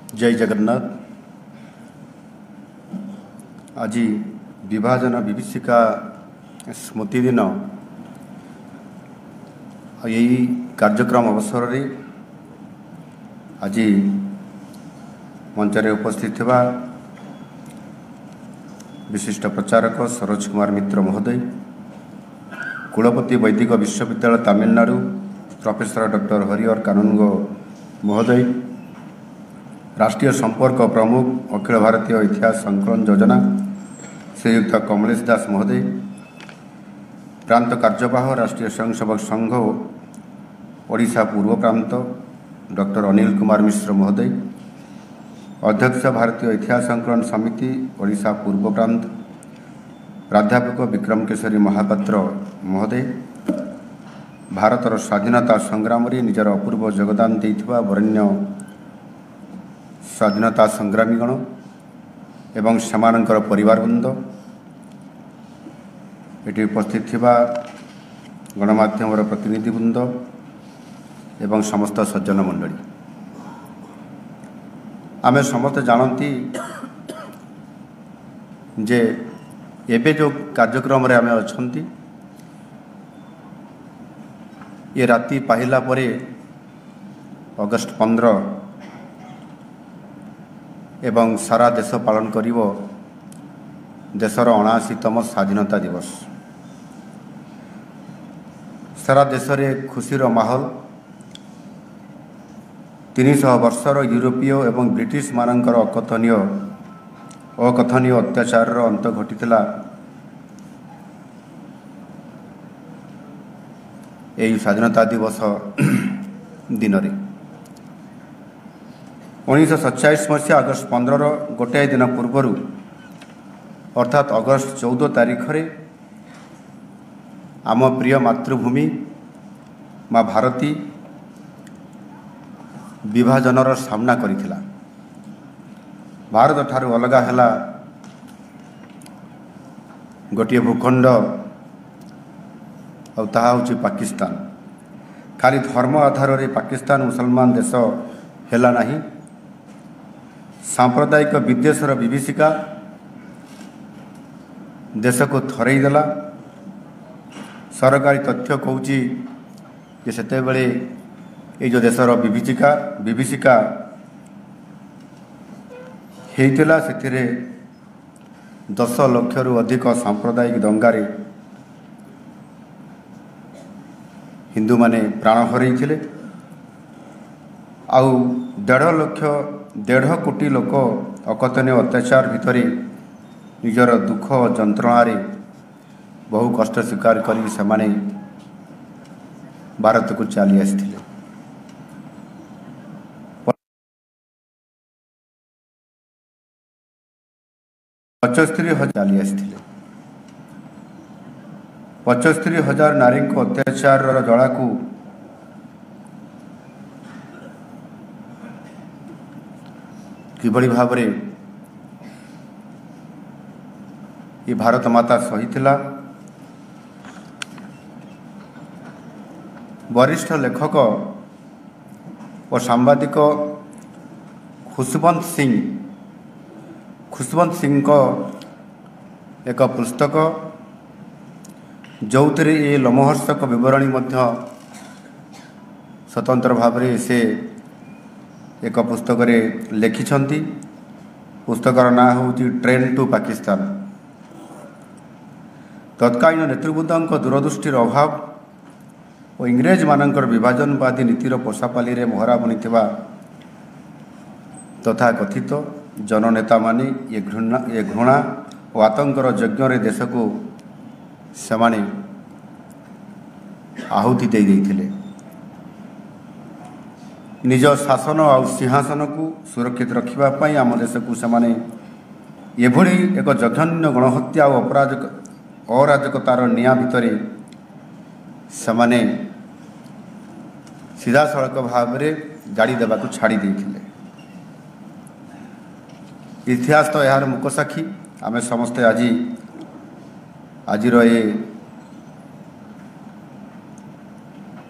जय जगन्नाथ। आज विभाजन विभीषिका स्मृति दिन यही कार्यक्रम अवसर रे आज मंचरे उपस्थित थिबा विशिष्ट प्रचारक सरोज कुमार मित्र महोदय, कुलपति वैदिक विश्वविद्यालय तमिलनाडु प्रोफेसर डॉक्टर हरिहर कानूनगो महोदय, राष्ट्रीय संपर्क प्रमुख अखिल भारतीय इतिहास संकलन योजना श्रीयुक्त कमलेश दास महोदय, प्रांत कार्यवाह राष्ट्रीय स्वयंसेवक संघ ओडिशा पूर्व प्रांत डॉक्टर अनिल कुमार मिश्र महोदय, अध्यक्ष भारतीय इतिहास संकलन समिति ओडिशा पूर्व प्रांत प्राध्यापक विक्रम केशरी महापात्र महोदय, भारतर स्वाधीनता संग्राम रे निजर अपूर्व योगदान देइथिबा वरेण्य स्वाधीनता संग्रामीगण एवं सेमानंकर परिवारवृंद, एटी उपस्थित थिबा गणमाध्यम प्रतिनिधिवृंद एवं समस्त सज्जन मंडली, आमे समस्त जानती जे एबे जो कार्यक्रम रे आमे अछंती ये राति पाहिला परे अगस्ट 15 एवं सारा देश पालन करिवो देशर 79तम स्वाधीनता दिवस। सारा देश रे खुशीर माहौल 300 वर्षर यूरोपीय एवं ब्रिटिश मानकर अकथनीय अत्याचार अंत घटिथिला यही स्वाधीनता दिवस दिन रे 1947 मसीहा अगस्ट 15 गोटे दिन पूर्वर अर्थात अगस्ट 14 तारीख रे आम प्रिय मातृभूमि माँ भारती विभाजनर सामना करिथिला। भारत ठारू अलगा हैला गोटे भूखंड और ताहा होची पाकिस्तान। खाली धर्म आधार रे पाकिस्तान मुसलमान देश हैला नहीं, सांप्रदायिक विद्वेषर विभीषिका देश को थरई देला। सरकारी तथ्य कहूची कि सेते बेले ये जो देशर विभीषिका हेइतिला सेथिरे 10 लाख रु अधिक सांप्रदायिक दंगारे हिंदू माने प्राण हरैथिले आउ 1.5 कोटी लोक अकथनीय अत्याचार भितरे निजर दुख जंत्रणार बहु कष्ट स्वीकार करी सेमाने भारत को चली आसिथिले। 75,000 नारी को अत्याचार जड़ा को किभली भाव रे ये भारत माता सहीथिला। वरिष्ठ लेखक और सांबादिक खुशवंत सिंह को एक पुस्तक जो ये लोमहर्षक विवरणी मध्य स्वतंत्र भाव रे से एक पुस्तक रे लिखिछंती। पुस्तकर ना होची ट्रेन टू पाकिस्तान। तत्कालीन नेतृबृंद दूरदृष्टिर अभाव और इंग्रेज मानकर विभाजनवादी नीतिर पोषापाली रे मोहरा बनिथिबा तथा कथित जननेता माने ये घृणा और आतंकर यज्ञ रे देश को सेमाने आहुति दे देइथिले। निज शासन और सिंहासन को सुरक्षित रखिबा पई आम देश को सेमाने एभली एक जघन्य गणहत्या और अराजकतार निया भितरे सेमाने सीधा सड़क भाव रे गाड़ी देवा को छाड़ी देइथिले। इतिहास तो यार मुक साक्षी। आमे समस्ते आजिर ये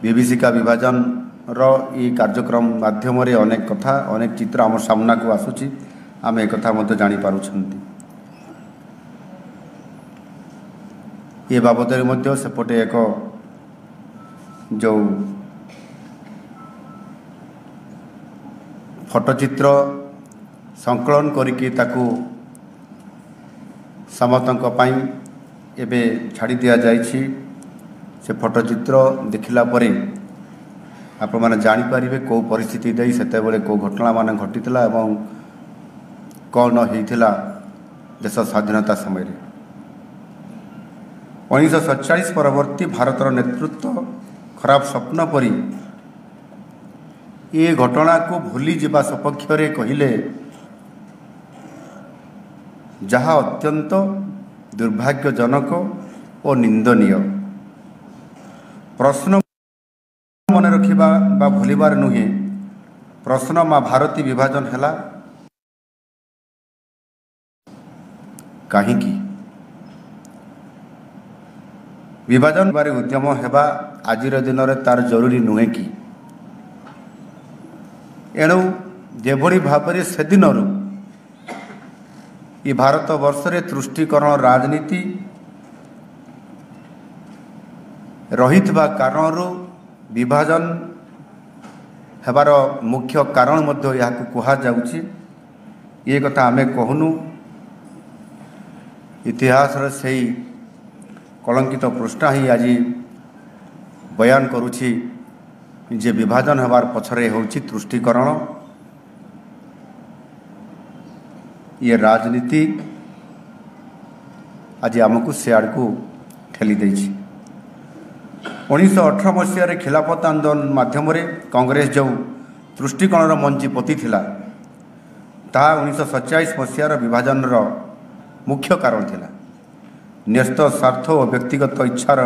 विभीषिका विभाजन ये कार्यक्रम माध्यम अनेक कथा अनेक चित्र आम सामना को आसूची आम एक जापर ये बाबद सेपटे एक जो फोटोचित्र संकलन करके समस्त एबे छाड़ी दिया जाइछि। से फोटोचित्र देखिला परे आपण माने जानि परिबे को परिस्थिति देई सेते बेले को घटना मान घटितला एवं कौन होइथिला देश स्वाधीनता समय 1947 परवर्ती भारतर नेतृत्व खराब स्वप्न परी ये घटना को भूली जीवा सपक्ष कहले जहाँ अत्यंत दुर्भाग्यजनक और निंदनीय। प्रश्न मन रखिबा बा भूलिबार नुहे। प्रश्न माँ भारती विभाजन हैला काहींकी विभाजन बारे उद्यम हेबा आजिर दिन में तार जरूरी नुहे कि एणु जेभली भाव से दिन ये भारत वर्ष रे तुष्टिकरण राजनीति रहितबा कारणरू विभाजन हेबार मुख्य कारण मध्य या कहा जाउछि। ये कथा आमे कहूनु इतिहास से कलंकित पृष्ठा ही आज बयान करुछि जे विभाजन हेबार पछरे होछि तुष्टिकरण। ये राजनीति आज आमको से आड़ को ठेली देछि। 1918 मसीह खिलाफत आंदोलन माध्यम कांग्रेस जो तुष्टिकरण मंची पोती थिला ताहा 1947 मसीहार विभाजन मुख्य कारण थिला। न्यस्त स्वार्थ और व्यक्तिगत इच्छार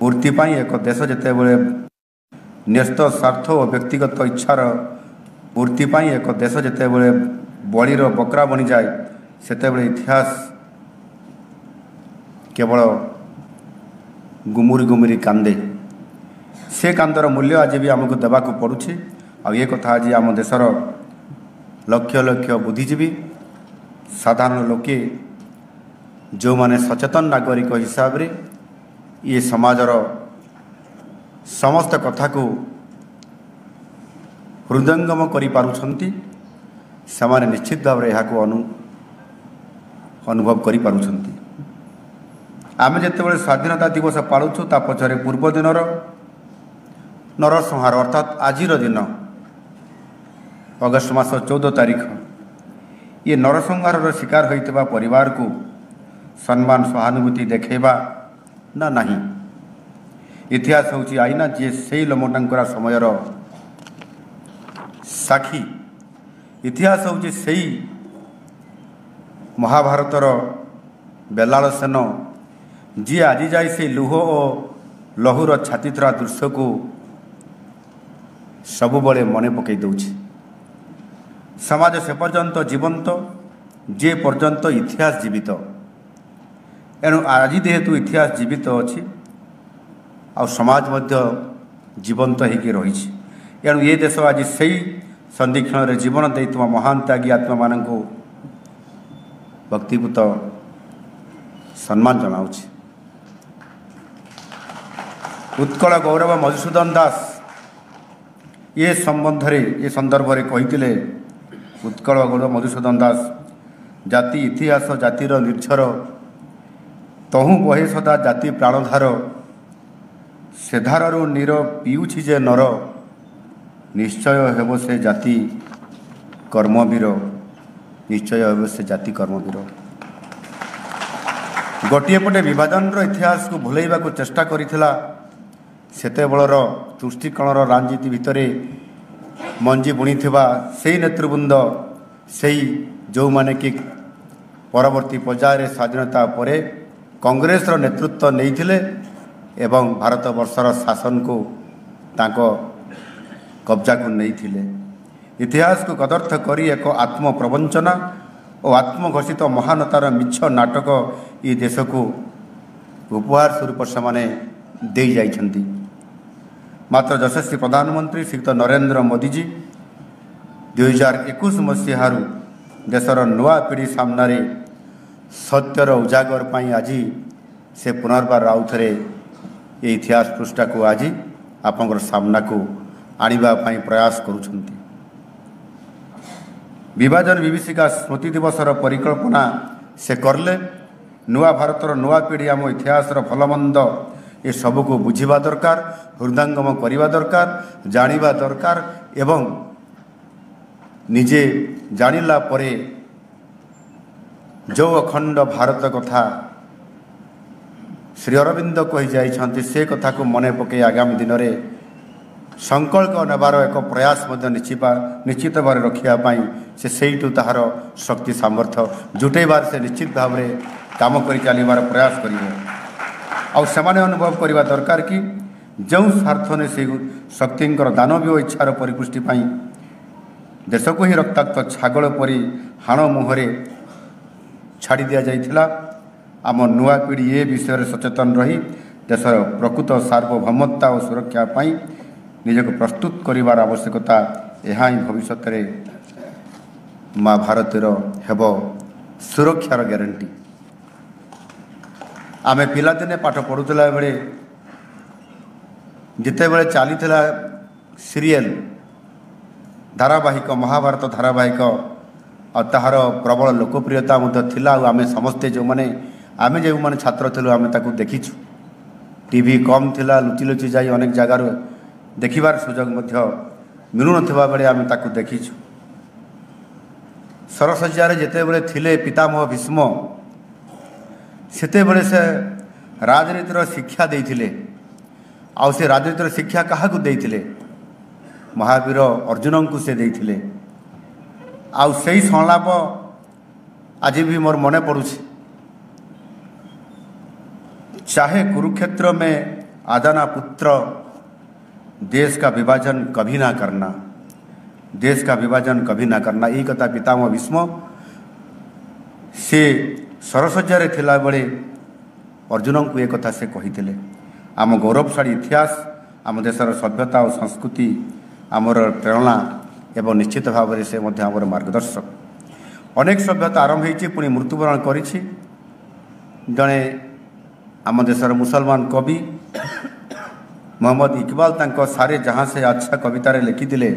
पूर्ति पाई एक देश जेते बेले न्यस्त स्वार्थ और व्यक्तिगत इच्छार पूर्ति पाई एक देश जेते बेले बळीर बकरा बनी जाए सेते बेले इतिहास केवल गुमुरी गुमुरी कांदे। से कांदर मूल्य आज भी आमको देवाक पड़ुछि। आ ये कथा आज आम देशर लक्ष लक्ष बुद्धिजीवी साधारण लोके जो माने सचेतन नागरिक हिसाब रे ये समाजर समस्त कथा को हृदयंगम करि पारुछंती समाने निश्चित भाव यहाँ को अनुभव करि पारुछंती। आमे जेतेबेले स्वाधीनता दिवस पालुछु ता पछरे पूर्व दिनर नरसंहार अर्थात आजिर दिन अगस्ट मास 14 तारीख ये नरसंहार शिकार होइतबा परिवार को सम्मान सहानुभूति देखेबा ना नहीं। इतिहास होची आईना जे सेई लोमटांकरा समयर साखी। इतिहास होची सेई महाभारतर बेलाल सेन जी आज जाए से लुह और लहुर छातीथरा दृश्य को सबुबले मने पकई दउछि। समाज से पर्यंत जीवंत जे पर्यंत इतिहास जीवित एणु आज जेहेतु इतिहास जीवित अच्छी आ समाज मध्य जीवंत होगी रही एणु ये देश आज से संधिक्षण रे जीवन देइतमा महान त्यागी आत्मा मान व्यक्तिगत सम्मान जनाऊछि। उत्कल गौरव मधुसूदन दास ये संबंध ये संदर्भ में कही उत्कल गौरव मधुसूदन दास जाति इतिहास जातिर निर्झर तहु बहे सदा जाति प्राणधार से धारु नीर पीउछि जे नर निश्चय हेब से जाति कर्मवीर निश्चय हेब से जाति कर्मवीर। गोटे पटे विभाजन इतिहास को भूलैबा को चेष्टा करिथिला सेते बलर तुष्टिकरण राजनीति भितर मंजी बुणी से नेतृवृंद से जो माने कि परवर्ती पर्यायर स्वाधीनता परे कांग्रेस नेतृत्व नहीं एवं भारत वर्षर शासन को तांको कब्जा को नहीं थिले। इतिहास को कदर्थ करी एक आत्म प्रवंचना और आत्मघोषित महानतार मिछ नाटक ये देश को उपहार स्वरूप से दे जाइछंती। मात्र यशस्वी प्रधानमंत्री श्रीयुक्त नरेंद्र मोदी जी 2021 मसीहारू देशर नुआ पीढ़ी सामने सत्यर उजागर पाई आज से पुनर्बार आउ थे ये इतिहास पृष्ठा को आज आपंकर सामना को आने प्रयास करुछंती। विभाजन विभीषिका स्मृति दिवसर परिकल्पना से करले नुआ भारतर नुआ पीढ़ी आम इतिहास भलमंद ये सबको बुझा दरकार, हृदयंगम करने दरकार, जानिबा दरकार एवं निजे जानिला परे जो अखंड भारत कथा श्री अरविंद कही जाइछन्ति से कथा को मने पके आगामी दिन में संकल्प नेबार एक प्रयास निश्चित भाव रखापी से सहीठू ताहार शक्ति सामर्थ्य जुटेबार से निश्चित भाव में काम कर चलबार प्रयास करेंगे। आने अनुभव करने दरकार कि जो स्वार्थ ने से शक्ति दानवीय इच्छार परिपुष्टि देश को ही रक्ताक्त छागल परी हाण मुहरे छाड़ी दि जाइथिला। आम नुआ पीढ़ी ए विषय सचेतन रही देशर प्रकृत सार्वभौमता और सुरक्षा पाई निजक प्रस्तुत करिवार आवश्यकता यहाँ ही भविष्य में माँ भारतर हेब सुरक्षार ग्यारंटी। आमे पिलादिने पाठ पढ़ुला बेले जिते बड़े चली सीरियल धारावाहिक महाभारत धारावाहिक और ताहार प्रबल लोकप्रियता थिला। आमे समस्ते जो माने आमे जो माने छात्र थिलु आमे ताकू देखिछु। टीवी कम थिला, लुचि लुचि जाई अनेक जगार देखिबार सुजोग मध्य मिलु नथिबा बेले आमे ताकू देखिछु। सरसज्जार जेते बेले थिले पितामह भीष्म सेते बेले से राजनीतिर शिक्षा देइथिले। आउ से राजनीतिर शिक्षा काहाकू देइथिले? महावीर अर्जुन को से देइथिले। आउ सही संलाप आज भी मोर मने पड़ुछि। चाहे कुरुक्षेत्र में आदाना पुत्र देश का विभाजन कभी ना करना, देश का विभाजन कभी ना करना, यही कथा पितामह भीष्म से सरसज्जार थिला बेले अर्जुन को एक कथा से कही। आम गौरवशाली इतिहास, आम देशर सभ्यता और संस्कृति आमर प्रेरणा एवं निश्चित भाव से आमर मार्गदर्शक। अनेक सभ्यता आरंभ होती पुणी मृत्युवरण करिछि। जड़े आम देशर मुसलमान कवि मोहम्मद इकबाल तांको सारे जहाँ से अच्छा कवितारे लिखिथिले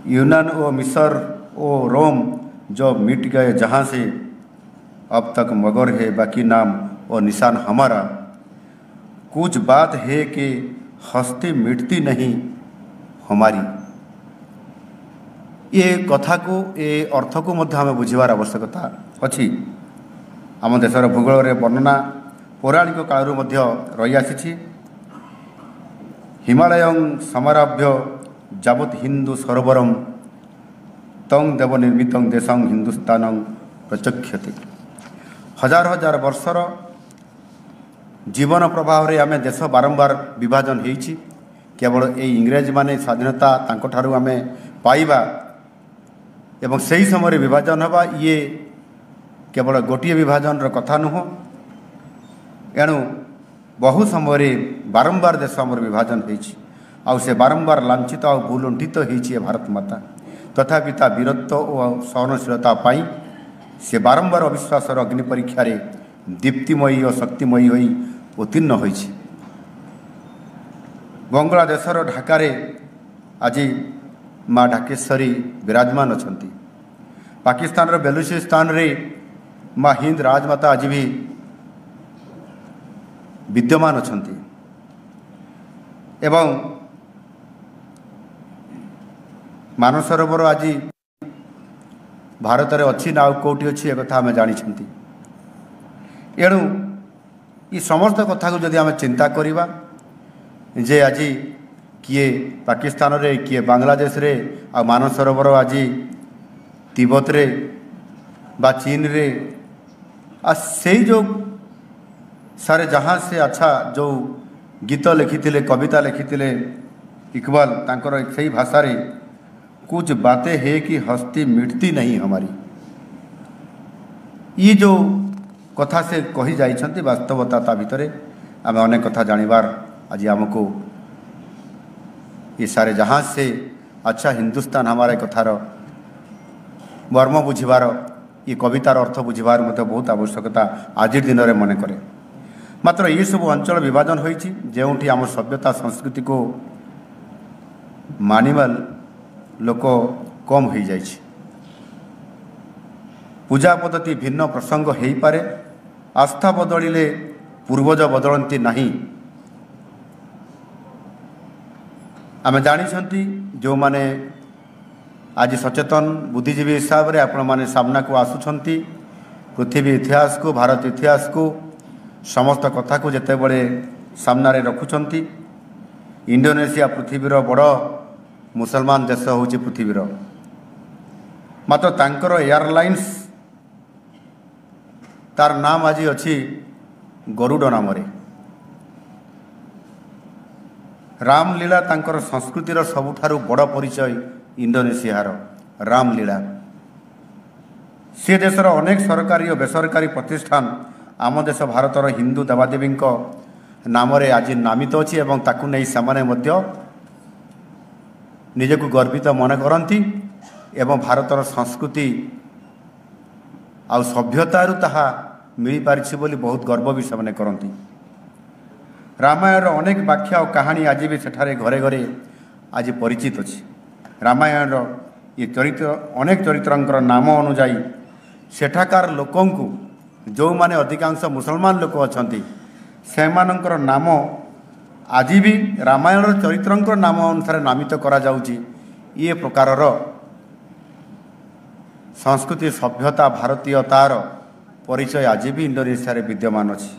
यूनान और मिस्र और रोम जो मिट गए जहाँ से अब तक मगर है बाकी नाम और निशान हमारा। कुछ बात है कि हस्ती मिटती नहीं हमारी। ये कथा को ये अर्थ को मध्य हमें बुझीबार आवश्यकता अच्छी। आम देशर भूगोल रे वर्णना पौराणिक कालरू मध्य रही आसी। हिमालय समाराभ्य जावत हिंदू सरोवरम तंग देव निर्मित देशं हिंदुस्तान प्रचक्षते। हजार हजार वर्षर जीवन प्रभाव रे आमे देश बारंबार विभाजन होइछि। केवल ये इंग्रेज माने स्वाधीनता तांको आमे पाइबा एवं सही समय विभाजन हवा ये केवल गोटे विभाजन कथा नुह। एणु बहु समय बारंबार देश आमर विभाजन होइछि। आउ से बारंबार लांछित और भूलुंठित होइछि भारत माता। तथापि ता वीरत्व और सहनशीलता पाई से बारंबार अविश्वासर अग्नि परीक्षा रे दीप्तिमयी और शक्तिमयी होई उत्तीर्ण होइछि। बांग्लादेशर ढाकारे आज माँ ढाकेश्वरी विराजमान अछंती। पाकिस्तान रो बेलुचिस्तान रे माँ हिंद राजमाता आज भी विद्यमान अछंती। एवं मानसरोवर आज भारत में अच्छी ना कौटी अच्छी एक कथा आम जानी। एणु ये समस्त कथा को जदि आम चिंता करवा जे आज किए पाकिस्तान रे किए बांग्लादेश रे आ मानसरोवर आज तिब्बत रे बा चीन रे आ से जो सारे जहाँ से अच्छा जो गीत लिखी कविता लिखी इकबाल तांकर सही भाषा रे कुछ बातें है कि हस्ती मिटती नहीं हमारी। ये जो कथा से कही जाइछन्ति वास्तवता ता भितरे आम अनेक कथा जानिबार आज हमको ये सारे जहाज से अच्छा हिंदुस्तान हमारे कथार मर्म बुझीबार ये कवितार अर्थ बुझीबार मत बहुत आवश्यकता आज दिन में मन करे। मात्र ये सब अंचल विभाजन होती जोटी आम सभ्यता संस्कृति को मानिबा लोक कम हो जाए। पूजा पद्धति भिन्न प्रसंग हो पारे, आस्था बदलिले पूर्वज बदलती नहीं। आम जानी जो माने आज सचेतन बुद्धिजीवी हिसाब से आपण माने सामना को आसुछंती पृथ्वी इतिहास को भारत इतिहास को समस्त कथा को जिते बड़े सामना रे रखुछंती। इंडोनेशिया पृथ्वीर बड़ मुसलमान देश होची पृथ्वीर, मात्र तांकर एयरलाइंस तार नाम आज अच्छी गरुड़ नाम रे। रामलीला तांकर संस्कृतिर सबुठारु बड़ परिचय इंडोनेशियार रामलीला। से देशर अनेक सरकारी और बेसरकारी प्रतिष्ठान आम देश भारतर हिंदू देवादेवी नाम रे आज नामित अच्छी एवं ताकू नहीं सामने मध्य निजको गर्वित मन करती एवं भारतर संस्कृति आउ सभ्यतारु ताहा मिल पारिछि बोली बहुत गर्व भी से करती। रामायण अनेक व्याख्या और कहानी आज भी सेठारे घरे घरे आज परिचित अच्छी। रामायण ये चरित्र अनेक चरित्रंकर नाम अनुजाई सेठाकार लोकंकु जो माने अधिकांश मुसलमान लोक अछंती सेमानंकर नाम आज भी रामायण चरित्रंकर नाम अनुसार नामित करा जाउची। ये प्रकारर संस्कृति सभ्यता भारतीयतार परिचय आज भी इंडोनेशिया रे विद्यमान अच्छी।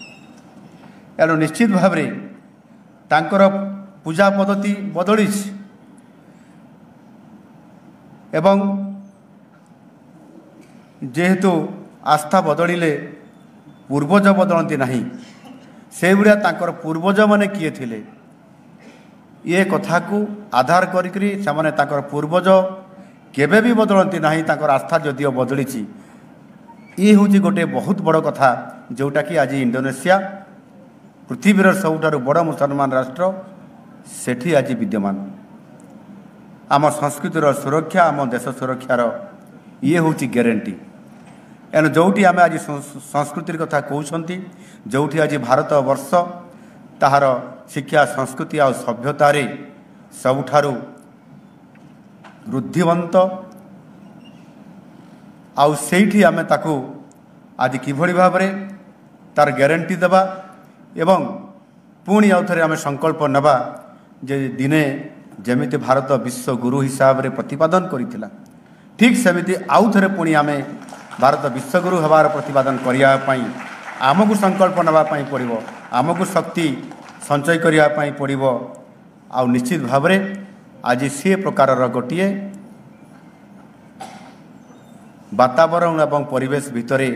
एणु निश्चित भाव रे तांकर पूजा पद्धति बदली एवं जेहेतु आस्था बदलिले पूर्वज बदलती नहीं, से भाया तांकर पूर्वज माने किए थिले ये कथा को आधार करिकरी से तांकर पूर्वज केबे भी बदलती नहीं, तांकर आस्था जदिओ बदली ये हूँ गोटे बहुत बड़ कथा जोटा कि आज इंडोनेशिया पृथ्वीर सबुठारु बड़ मुसलमान राष्ट्र सेठी आज विद्यमान। आम संस्कृतिर सुरक्षा आम देश सुरक्षार ये हूँ ग्यारंटी। एणु जोटी आम आज संस्कृतिर कथा कहते जोटी आज भारत वर्ष ताहार शिक्षा संस्कृति आ सभ्यतार सबुठारु बुद्धिवंत आउ सेठी आमे ताकू आज किभली भाव में तार ग्यारंटी देबा एवं पुणी आउ थे आमे संकल्प नबा जे दिने जमिति भारत विश्व गुरु हिसाब रे प्रतिपादन करिथिला ठीक सेमिति आउ थे पुणी आमे भारत विश्वगुरु हबार प्रतिपादन करिया पई आमको संकल्प नबा पई पड़िबो, आमको शक्ति संचय करिया पई पड़िबो। आउ निश्चित भाव में आज से प्रकारर गोटिए वातावरण एवं परिवेश भितरे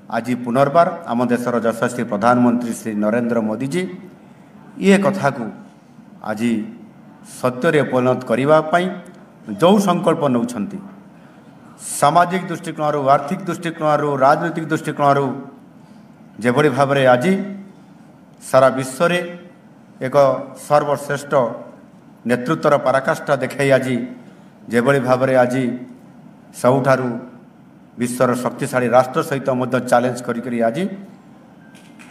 आज पुनर्बार आम देशर यशस्वी प्रधानमंत्री श्री नरेंद्र मोदी जी ये कथा को आज सत्य परिणत करने जो संकल्प नौछंती सामाजिक दृष्टिकोण आर्थिक दृष्टिकोण राजनीतिक दृष्टिकोण जेभली भाव में आज सारा विश्व रे एक सर्वश्रेष्ठ नेतृत्वर पराकाष्ठा देखाई आज जेभली भाव में आज सबुठारु विश्वर शक्तिशाली राष्ट्र सहित मध्य चैलेंज करी आज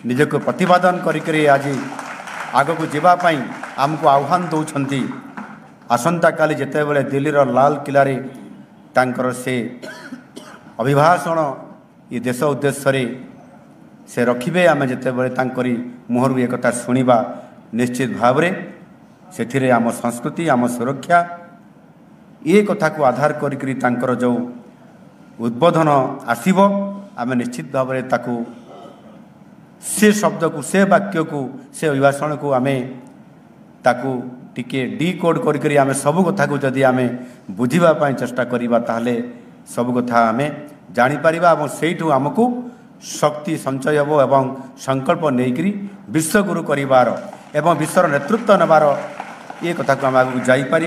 निजको प्रतिपादन करी आज आग को जीवाई आमको आह्वान दौरान। आसंता काली जिते बड़े दिल्ली लाल किला रे तांकर से अभिभाषण ये देश उद्देश्य से रखिबे आम जिते बड़े तांकरी मुहरु एक कथा शुणा निश्चित भाव में से आम संस्कृति आम सुरक्षा ये कथा को आधार करी तांकर जो उद्बोधन आसीबो आम निश्चित भाव में ताकू से शब्द को से वाक्य को से अभिभाषण को आम ताकू टिके डिकोड करी आम सब कथा को जदि आम बुझापी चेष्टा करवा ताहले सब कथा आम जापर और से आमको शक्ति संचय हो एवं संकल्प नहीं विश्वगुरु करिवार एवं विश्वर नेतृत्व नेबार ये कथा को आम आगे जापर।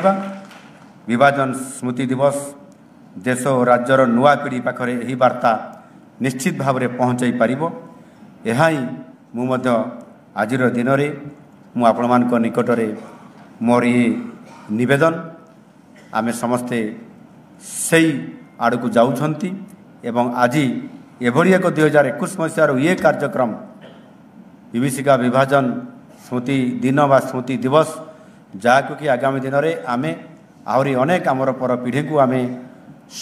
विभाजन स्मृति दिवस देश और राज्यर नुआ पीढ़ी पाखरे यही वार्ता निश्चित भाव में पहुँचाई पारिबो। यह ही मु आज दिन में ମୁଁ ଆପଣମାନଙ୍କ ନିକଟରେ ମୋର ଏ ନିବେଦନ ଆମେ ସମସ୍ତେ ସେଇ ଆଡ଼କୁ ଯାଉଛନ୍ତି ଏବଂ ଆଜି ଏଭଳି ଏକ 2021 ମସିହାର ଇଏ କାର୍ଯ୍ୟକ୍ରମ ବିଭୀଷିକା ବିଭାଜନ ସ୍ମୃତି ଦିନ ବା ସ୍ମୃତି ଦିବସ ଯାହାକୁ କି ଆଗାମୀ ଦିନରେ ଆମେ ଆହୁରି ଅନେକ ଆମର ପର ପିଢ଼ିକୁ ଆମେ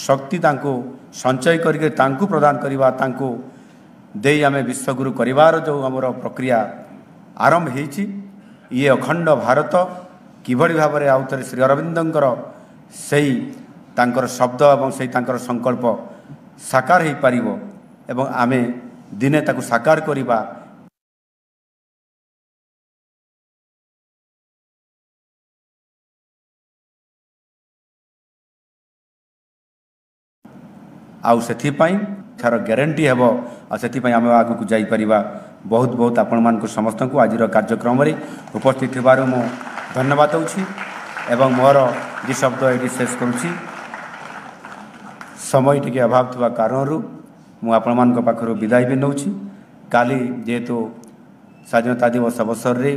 ଶକ୍ତି ତାଙ୍କୁ ସଞ୍ଚୟ କରିକି ତାଙ୍କୁ ପ୍ରଦାନ କରିବା ତାଙ୍କୁ ଦେଇ ଆମେ ବିଶ୍ୱଗୁରୁ କରିବାର ଯେଉଁ ଆମର ପ୍ରକ୍ରିୟା ଆରମ୍ଭ ହୋଇଛି ଇଏ ଅଖଣ୍ଡ ଭାରତ କିଭଳି ଭାବରେ ଆଉ ଥରେ ଶ୍ରୀ ଅରବିନ୍ଦଙ୍କର ସେଇ ତାଙ୍କର ଶବ୍ଦ ଏବଂ ସେଇ ତାଙ୍କର ସଂକଳ୍ପ ସାକାର ହୋଇପାରିବ ଏବଂ ଆମେ ଦିନେ ତାକୁ ସାକାର କରିବା। ଆଉ ସେଥିପାଇଁ ଏଠାର ଗ୍ୟାରେଣ୍ଟି ହେବ ଆଉ ସେଥିପାଇଁ ଆମେ ଆଗକୁ ଯାଇପାରିବା। ବହୁତ ବହୁତ ଆପଣମାନଙ୍କୁ ସମସ୍ତଙ୍କୁ ଆଜିର କାର୍ଯ୍ୟକ୍ରମରେ ଉପସ୍ଥିତ ଥିବାରୁ ମୁଁ ଧନ୍ୟବାଦ ଦେଉଛି ଏବଂ ମୋର ଦୁଇ ଶବ୍ଦ ଏଠି ଶେଷ କରୁଛି। ସମୟ ଟିକେ ଅଭାବ ଥିବା କାରଣରୁ ମୁଁ ଆପଣମାନଙ୍କ ପାଖରୁ ବିଦାୟ ବି ନେଉଛି। କାଲି ଯେହେତୁ ସ୍ୱାଧୀନତା ଦିବସ ଅବସରରେ